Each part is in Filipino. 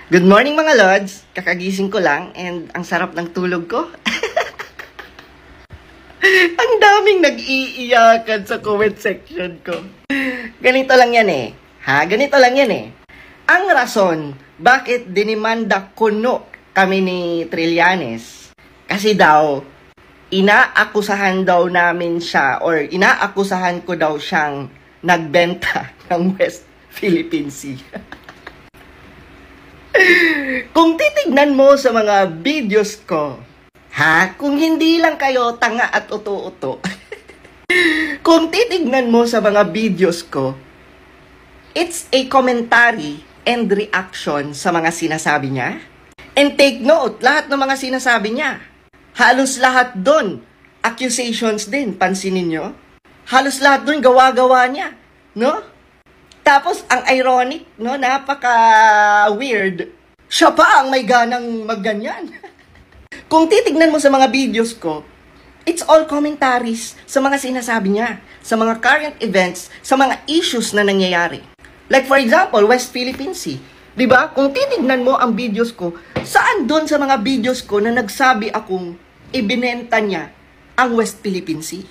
Good morning mga Lods! Kakagising ko lang and ang sarap ng tulog ko. Ang daming nag-iiyakan sa comment section ko. Ganito lang yan eh. Ganito lang yan eh. Ang rason, bakit dinimanda kuno kami ni Trillanes? Kasi daw, inaakusahan daw namin siya or inaakusahan ko daw siyang nagbenta ng West Philippine Sea. Kung titignan mo sa mga videos ko, kung hindi lang kayo tanga at uto-uto, kung titignan mo sa mga videos ko, it's a commentary and reaction sa mga sinasabi niya. And take note, lahat ng mga sinasabi niya, halos lahat doon, accusations din, pansinin nyo. Halos lahat doon, gawa-gawa niya, no? Tapos, ang ironic, no, napaka-weird, siya pa ang may ganang magganyan. Kung titignan mo sa mga videos ko, it's all commentaries sa mga sinasabi niya, sa mga current events, sa mga issues na nangyayari. Like for example, West Philippine Sea. Diba? Kung titignan mo ang videos ko, saan doon sa mga videos ko na nagsabi akong ibinenta niya ang West Philippine Sea?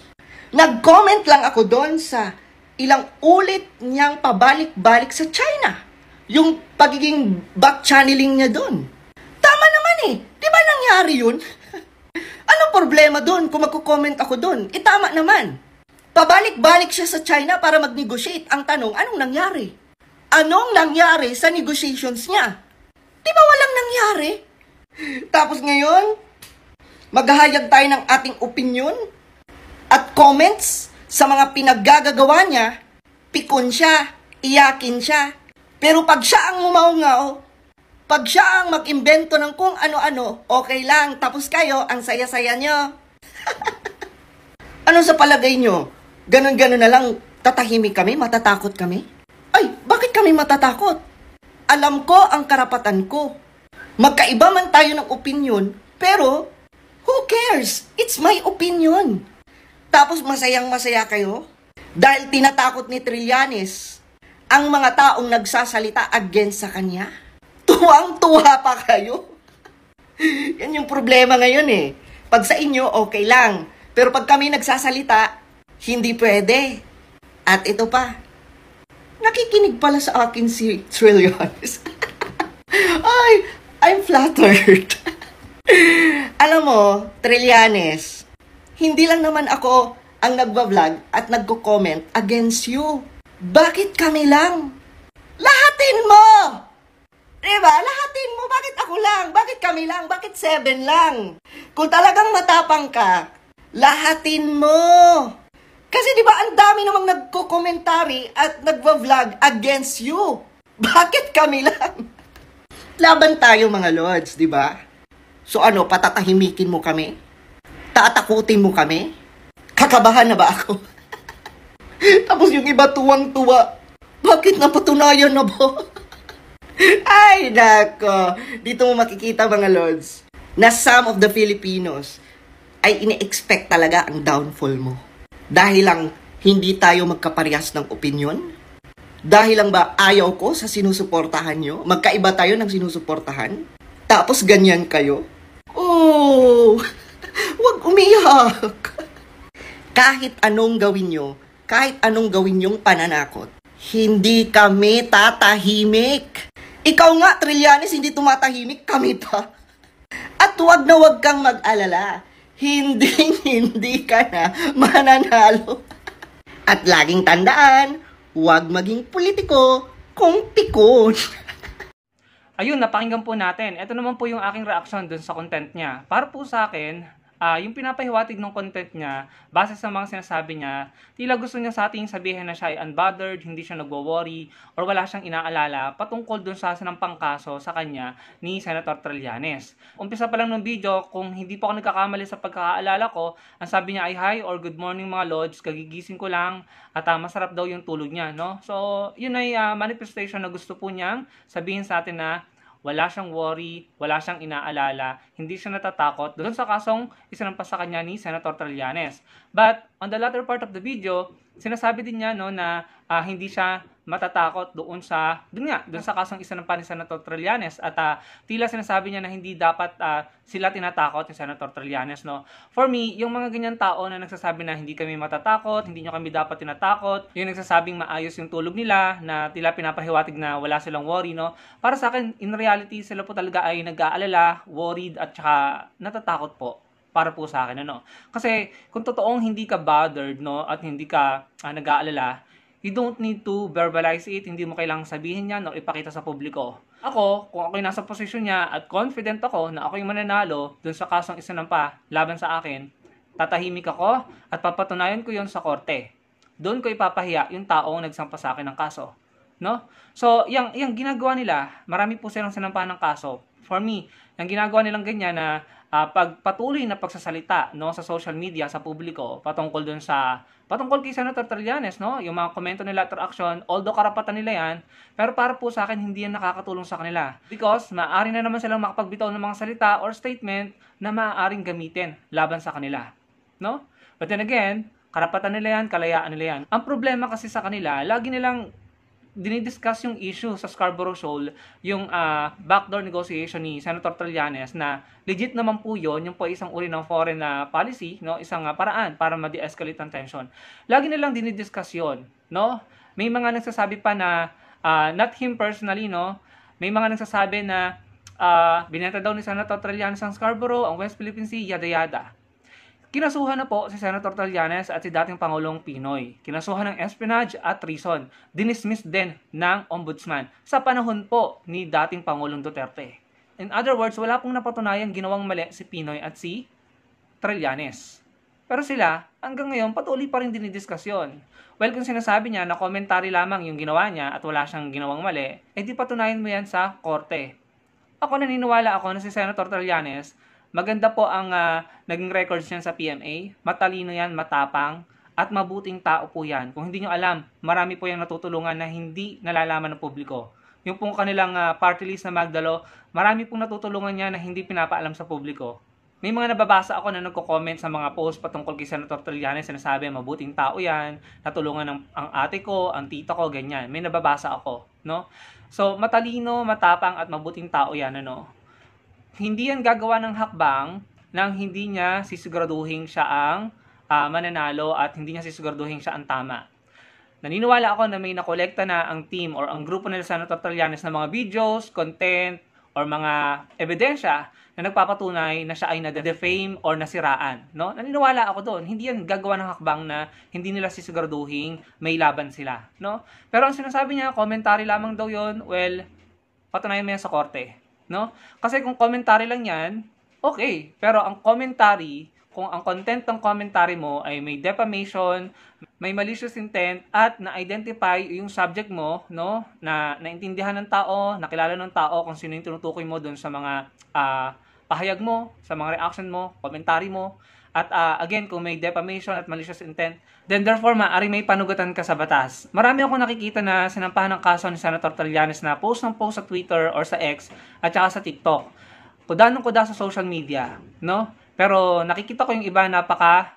Nag-comment lang ako doon sa ilang ulit niyang pabalik-balik sa China. Yung pagiging back-channeling niya doon. Tama naman eh. Di ba nangyari yun? Anong problema doon kung magko-comment ako doon? Tama naman. Pabalik-balik siya sa China para mag-negotiate. Ang tanong, anong nangyari? Anong nangyari sa negotiations niya? Di ba walang nangyari? Tapos ngayon, maghahayag tayo ng ating opinion at comments sa mga pinaggagawa niya, pikon siya, iyakin siya. Pero pag siya ang umaungaw, pag siya ang mag-imbento ng kung ano-ano, okay lang, tapos kayo, ang saya-saya nyo. Ano sa palagay nyo? Ganon-ganon na lang, tatahimik kami, matatakot kami? Ay, bakit kami matatakot? Alam ko ang karapatan ko. Magkaiba man tayo ng opinion, pero who cares? It's my opinion. Tapos masayang-masaya kayo? Dahil tinatakot ni Trillanes ang mga taong nagsasalita against sa kanya? Tuwang-tuwa pa kayo? Yan yung problema ngayon eh. Pag sa inyo, okay lang. Pero pag kami nagsasalita, hindi pwede. At ito pa, nakikinig pala sa akin si Trillanes. Ay, I'm flattered. Alam mo, Trillanes, hindi lang naman ako ang nagbablog at nagko-comment against you. Bakit kami lang? Lahatin mo! Diba? Lahatin mo. Bakit ako lang? Bakit kami lang? Bakit 7 lang? Kung talagang matapang ka, lahatin mo. Kasi diba, ang dami namang nagko-commentary at nagbablog against you. Bakit kami lang? Laban tayo mga Lods, diba? So ano, patatahimikin mo kami? Tatakutin mo kami? Kakabahan na ba ako? Tapos yung iba tuwang-tuwa. Bakit napatunayan na ba? Ay, nako. Dito mo makikita mga Lods na some of the Filipinos ay ine-expect talaga ang downfall mo. Dahil lang hindi tayo magkaparehas ng opinion? Dahil lang ba ayaw ko sa sinusuportahan nyo? Magkaiba tayo ng sinusuportahan? Tapos ganyan kayo? Oh, wag umiyak. Kahit anong gawin nyo, kahit anong gawin yung pananakot, hindi kami tatahimik. Ikaw nga, Trillanes, hindi tumatahimik, kami pa. At wag na wag kang mag-alala. Hindi ka na mananalo. At laging tandaan, wag maging politiko kung pikon. Ayun, napakinggan po natin. Ito naman po yung aking reaction dun sa content niya. Para po sa akin, yung pinapahiwatig ng content niya, base sa mga sinasabi niya, tila gusto niya sa ating sabihin na siya ay unbothered, hindi siya nagwo-worry, or wala siyang inaalala patungkol dun sa sinampang kaso sa kanya ni Senator Trillanes. Umpisa pa lang ng video, kung hindi po ako nagkakamali sa pagkakaalala ko, ang sabi niya ay hi or good morning mga Lods, kagigising ko lang at masarap daw yung tulog niya, no? So, yun ay manifestation na gusto po niyang sabihin sa atin na wala siyang worry, wala siyang inaalala, hindi siya natatakot doon sa kasong isinampas sa kanya ni Senator Trillanes. But on the latter part of the video, sinasabi din niya no, na hindi siya matatakot doon sa kasong isinampa ni Senator Trillanes at tila sinasabi niya na hindi dapat sila tinatakot ni Senator Trillanes, no? For me, yung mga ganyan tao na nagsasabi na hindi kami matatakot, hindi nyo kami dapat tinatakot, yung nagsasabing maayos yung tulog nila, na tila pinapahiwatig na wala silang worry, no? Para sa akin, in reality, sila po talaga ay nag-aalala, worried, at saka natatakot po. Para po sa akin, ano? Kasi kung totoong hindi ka bothered, no, at hindi ka nag-aalala, you don't need to verbalize it, hindi mo kailangang sabihin yan o ipakita sa publiko. Ako, kung ako'y nasa posisyon niya at confident ako na ako'y mananalo dun sa kasong isinampa laban sa akin, tatahimik ako at papatunayan ko yon sa korte. Doon ko ipapahiya yung taong nagsampa sa akin ng kaso. No? So, yung ginagawa nila, marami po silang sinampahan ng kaso. For me, yung ginagawa nilang ganyan na pagpatuloy na pagsasalita, no, sa social media, sa publiko, patungkol kay Senator Trillanes, no, yung mga komento nila at reaction, although karapatan nila yan, pero para po sa akin, hindi yan nakakatulong sa kanila. Because, maaari na naman silang makapagbitaw ng mga salita or statement na maaaring gamitin laban sa kanila. No? But then again, karapatan nila yan, kalayaan nila yan. Ang problema kasi sa kanila, lagi nilang dinidiscuss yung issue sa Scarborough Shoal, yung backdoor negotiation ni Senator Trillanes, na legit naman po yun, yung po isang uri ng foreign policy, no, isang paraan para ma-de-escalate ang tension. Lagi nilang dinidiscuss yun, no? May mga nagsasabi pa na, not him personally, no? May mga nagsasabi na binenta daw ni Senator Trillanes ang Scarborough, ang West Philippine Sea, yada yada. Kinasuhan na po si Senator Trillanes at si dating Pangulong Pinoy. Kinasuhan ng espionage at treason. Dinismiss din ng ombudsman sa panahon po ni dating Pangulong Duterte. In other words, wala pong napatunayang ginawang mali si Pinoy at si Trillanes. Pero sila, hanggang ngayon, patuloy pa rin dinidiscuss yun. Well, kung sinasabi niya na commentary lamang yung ginawa niya at wala siyang ginawang mali, di patunayan mo yan sa korte. Ako, naniniwala ako na si Senator Trillanes, maganda po ang naging records niyan sa PMA. Matalino yan, matapang, at mabuting tao po yan. Kung hindi nyo alam, marami po yung natutulungan na hindi nalalaman ng publiko. Yung pong kanilang party list na Magdalo, marami pong natutulungan niya na hindi pinapaalam sa publiko. May mga nababasa ako na nagko-comment sa mga post patungkol kay Senator Trillanes, sinasabi, mabuting tao yan, natulungan ang ate ko, ang tita ko, ganyan. May nababasa ako, no? So, matalino, matapang, at mabuting tao yan, ano? Hindi yan gagawa ng hakbang nang hindi niya sisiguraduhin siya ang mananalo at hindi niya sisiguraduhin siya ang tama. Naniniwala ako na may nakolekta na ang team or ang grupo nila Senator Trillanes ng mga videos, content, or mga ebidensya na nagpapatunay na siya ay na-defame or nasiraan. No? Naniniwala ako doon. Hindi yan gagawa ng hakbang na hindi nila sisiguraduhin may laban sila. No? Pero ang sinasabi niya, commentary lamang daw yon. Well, patunayan mo yan sa korte. No? Kasi kung commentary lang yan, okay. Pero ang commentary, kung ang content ng commentary mo ay may defamation, may malicious intent, at na-identify yung subject mo, no, na naintindihan ng tao, nakilala ng tao kung sino yung tinutukoy mo dun sa mga pahayag mo, sa mga reaction mo, commentary mo, at again, kung may defamation at malicious intent, then therefore, maaaring may panugatan ka sa batas. Marami akong nakikita na sinampahan ng kaso ni Senator Trillanes na post ng post sa Twitter or sa X at saka sa TikTok. Kuda ng kuda sa social media, no? Pero nakikita ko yung iba napaka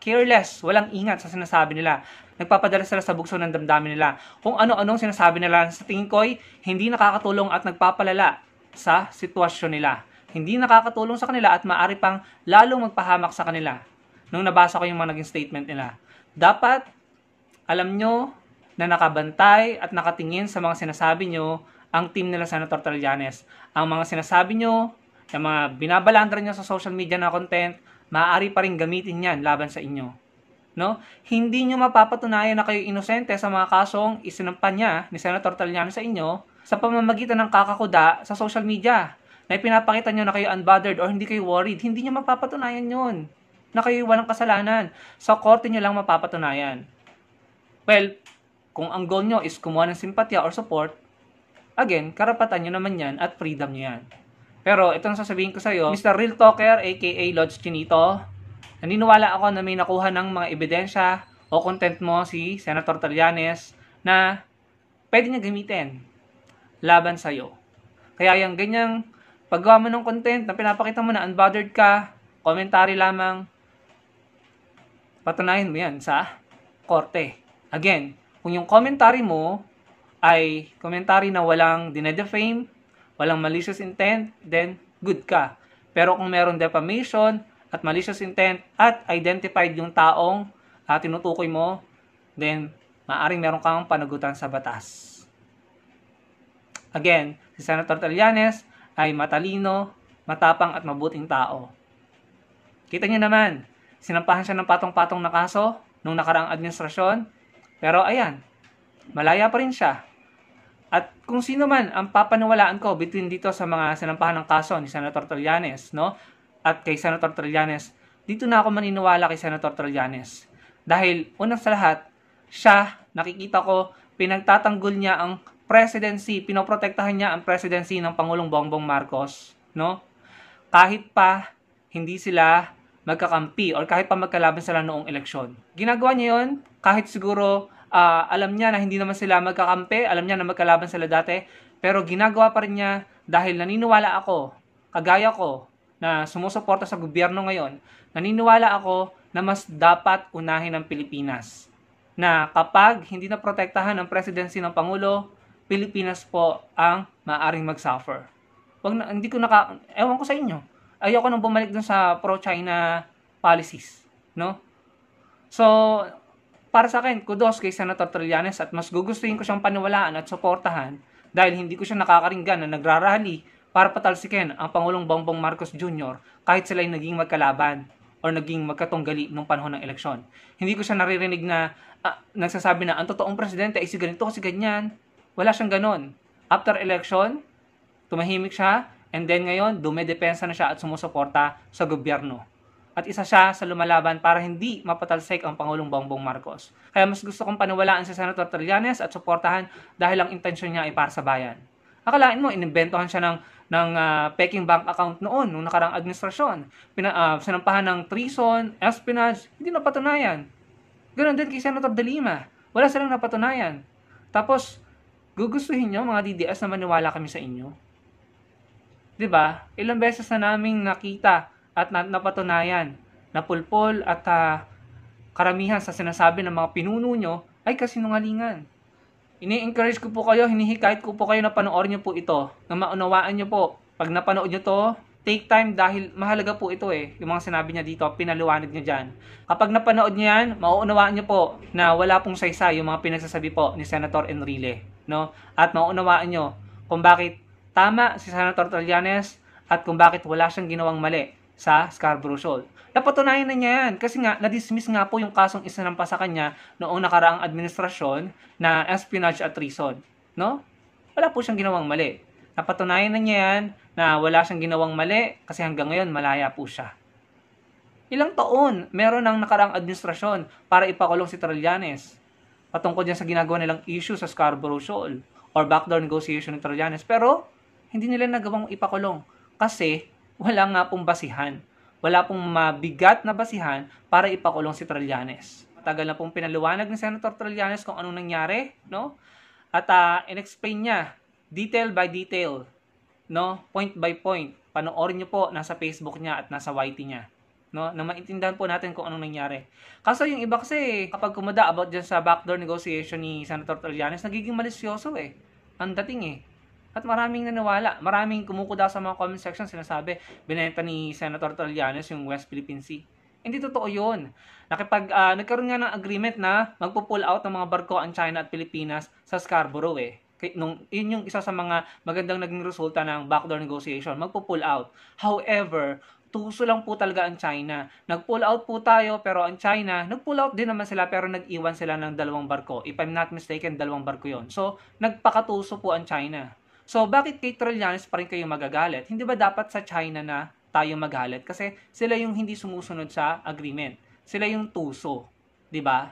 careless, walang ingat sa sinasabi nila. Nagpapadala sila sa bugso ng damdamin nila. Kung ano-anong sinasabi nila, sa tingin ko'y hindi nakakatulong at nagpapalala sa sitwasyon nila. Hindi nakakatulong sa kanila at maaari pang lalong magpahamak sa kanila. Nung nabasa ko yung mga naging statement nila. Dapat, alam nyo na nakabantay at nakatingin sa mga sinasabi nyo ang team nila Senator Trillanes. Ang mga sinasabi nyo, yung mga binabalandra nyo sa social media na content, maaari pa rin gamitin yan laban sa inyo. No? Hindi nyo mapapatunayan na kayo inosente sa mga kasong isinampa niya ni Senator Trillanes sa inyo sa pamamagitan ng kakakuda sa social media. Na ipinapakita nyo na kayo unbothered or hindi kayo worried. Hindi nyo mapapatunayan yun. Na kayo walang kasalanan. Sa korte nyo lang mapapatunayan. Well, kung ang goal nyo is kumuha ng simpatya or support, again, karapatan nyo naman yan at freedom nyo yan. Pero itong sasabihin ko sa iyo, Mr. Real Talker aka Lods Chinito, naniniwala ako na may nakuha ng mga ebidensya o content mo si Senator Trillanes na pwede niya gamitin laban sa iyo. Kaya yung ganyang paggawa mo ng content na pinapakita mo na unbothered ka, commentary lamang, patunayan mo yan sa korte. Again, kung yung commentary mo ay commentary na walang dinedefame, walang malicious intent, then good ka. Pero kung meron defamation at malicious intent at identified yung taong tinutukoy mo, then maaring meron kang panagutan sa batas. Again, si Senator Trillanes ay matalino, matapang at mabuting tao. Kita niyo naman, sinampahan siya ng patong-patong na kaso nung nakaraang administrasyon, pero ayan, malaya pa rin siya. At kung sino man ang papaniwalaan ko between dito sa mga sinampahan ng kaso ni Senator Trillanes, no? At kay Senator Trillanes, dito na ako maniniwala kay Senator Trillanes. Dahil unang sa lahat, siya, nakikita ko, pinagtatanggol niya ang presidency, pinoprotektahan niya ang presidency ng Pangulong Bongbong Marcos, no? Kahit pa hindi sila magkakampi or kahit pa magkalaban sila noong eleksyon. Ginagawa niya 'yon kahit siguro alam niya na hindi naman sila magkakampi, alam niya na magkalaban sila dati, pero ginagawa pa rin niya dahil naniniwala ako, kagaya ko, na sumusuporta sa gobyerno ngayon, naniniwala ako na mas dapat unahin ang Pilipinas. Na kapag hindi na protektahan ang presidency ng Pangulo, Pilipinas po ang maaring mag-suffer. Ewan ko sa inyo. Ayoko nang bumalik dun sa pro-China policies, no? So, para sa akin, kudos kay Senator Trillanes at mas gugustuhin ko siyang paniwalaan at suportahan dahil hindi ko siya nakakaringgan na nagrarally para patalsikin ang Pangulong Bongbong Marcos Jr. kahit sila ay naging magkalaban or naging magkatunggali nung panahon ng eleksyon. Hindi ko siya naririnig na nagsasabi na ang totoong presidente ay si ganito kasi ganyan. Wala siyang ganon. After election, tumahimik siya, and then ngayon, dumedepensa na siya at sumusuporta sa gobyerno. At isa siya sa lumalaban para hindi mapatalsik ang Pangulong Bongbong Marcos. Kaya mas gusto kong paniwalaan si Senator Trillanes at suportahan dahil ang intensyon niya ay para sa bayan. Akalain mo, inimbentohan siya ng peking bank account noon, nung nakarang administrasyon. Sinampahan ng treason, espionage, hindi napatunayan. Ganon din kay Senator De Lima. Wala silang napatunayan. Tapos, gugustuhin nyo, mga DDS, na maniwala kami sa inyo. 'Di ba? Ilang beses na naming nakita at napatunayan na pulpol at karamihan sa sinasabi ng mga pinuno nyo ay kasinungalingan. Ini-encourage ko po kayo, hinihikayat ko po kayo na panoorin nyo po ito, na maunawaan nyo po. Pag napanood nyo to, take time dahil mahalaga po ito yung mga sinabi niya dito, pinaliwanag niya dyan. Kapag napanood nyo yan, mauunawaan nyo po na wala pong saysay yung mga pinagsasabi po ni Senator Enrile, no? At mauunawaan nyo kung bakit tama si Senator Trillanes at kung bakit wala siyang ginawang mali sa Scarborough Shoal. Napatunayan na niya yan kasi nga na-dismiss nga po yung kasong isinampa sa kanya noong nakaraang administrasyon na espionage at treason, no? Wala po siyang ginawang mali. Napatunayan na niya yan na wala siyang ginawang mali kasi hanggang ngayon malaya po siya. Ilang taon meron ng nakaraang administrasyon para ipakulong si Trillanes patungkol dyan sa ginagawa nilang issue sa Scarborough Shoal or backdoor negotiation ni Trillanes, pero hindi nila nagawang ipakulong kasi wala nga pong basihan. Wala pong mabigat na basihan para ipakulong si Trillanes. Matagal na pong pinaliwanag ni Senator Trillanes kung anong nangyari, no? At in-explain niya detail by detail, no? Point by point. Panoorin niyo po, nasa Facebook niya at nasa YT niya, no? Na maintindihan po natin kung anong nangyari. Kaso yung iba kasi kapag kumada about dyan sa backdoor negotiation ni Senator Trillanes, nagiging malisyoso ang dating At maraming naniwala, maraming kumukuda sa mga comment section sinasabi, binenta ni Senator Trillanes yung West Philippine Sea. Hindi totoo yun. Nagkaroon nga ng agreement na magpo-pull out ng mga barko ang China at Pilipinas sa Scarborough yun yung isa sa mga magandang naging resulta ng backdoor negotiation, magpo-pull out. However, tuso lang po talaga ang China. Nag-pull out po tayo, pero ang China, nag-pull out din naman sila, pero nag-iwan sila ng 2 barko. If I'm not mistaken, 2 barko yon. So, nagpakatuso po ang China. So, bakit kay Trillanes pa rin kayo magagalit? Hindi ba dapat sa China na tayo magalit? Kasi sila yung hindi sumusunod sa agreement. Sila yung tuso. 'Di ba?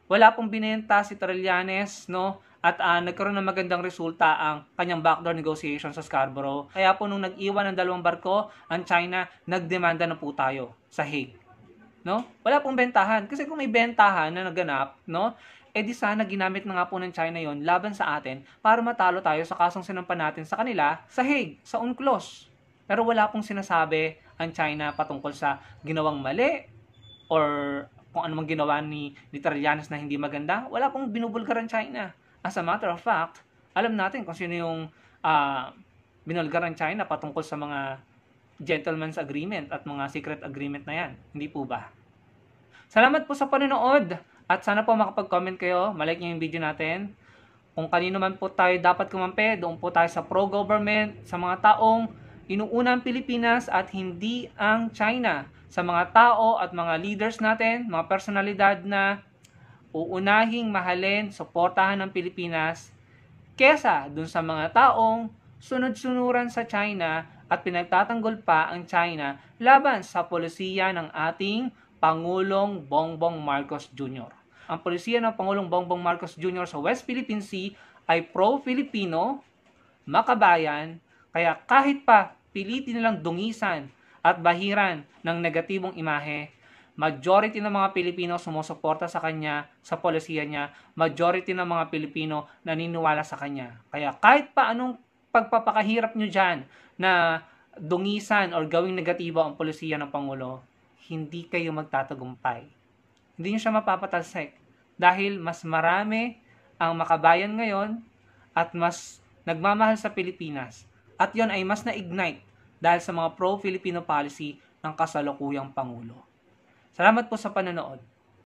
Wala pong binenta si Trillanes, no? At nagkaroon ng magandang resulta ang kanyang backdoor negotiation sa Scarborough. Kaya po nung nag-iwan ng 2 barko, ang China, nagdemanda na po tayo sa Hague. No? Wala pong bentahan. Kasi kung may bentahan na naganap, no? Di sana ginamit na nga po ng China yon laban sa atin para matalo tayo sa kasong sinampa natin sa kanila sa Hague, sa UNCLOS. Pero wala pong sinasabi ang China patungkol sa ginawang mali or kung ano mang ginawa ni Trillanes na hindi maganda. Wala pong binubulgar ang China. As a matter of fact, alam natin kung sino yung binulgar ng China patungkol sa mga gentleman's agreement at mga secret agreement na yan. Hindi po ba? Salamat po sa panonood at sana po makapag-comment kayo, malike nyo yung video natin. Kung kanino man po tayo dapat kumampi, doon po tayo sa pro-government, sa mga taong inuuna ang Pilipinas at hindi ang China. Sa mga tao at mga leaders natin, mga personalidad na uunahing mahalin, suportahan ng Pilipinas kesa dun sa mga taong sunod-sunuran sa China at pinagtatanggol pa ang China laban sa polisiya ng ating Pangulong Bongbong Marcos Jr. Ang polisiya ng Pangulong Bongbong Marcos Jr. sa West Philippine Sea ay pro-Filipino, makabayan, kaya kahit pa pilitin nilang dungisan at bahiran ng negatibong imahe, majority ng mga Pilipino sumusuporta sa kanya, sa polisiya niya, majority ng mga Pilipino naniniwala sa kanya. Kaya kahit pa anong pagpapakahirap nyo dyan na dungisan or gawing negatibo ang polisiya ng Pangulo, hindi kayo magtatagumpay. Hindi nyo siya mapapatalsik dahil mas marami ang makabayan ngayon at mas nagmamahal sa Pilipinas. At yon ay mas na-ignite dahil sa mga pro-Filipino policy ng kasalukuyang Pangulo. Salamat po sa panonood.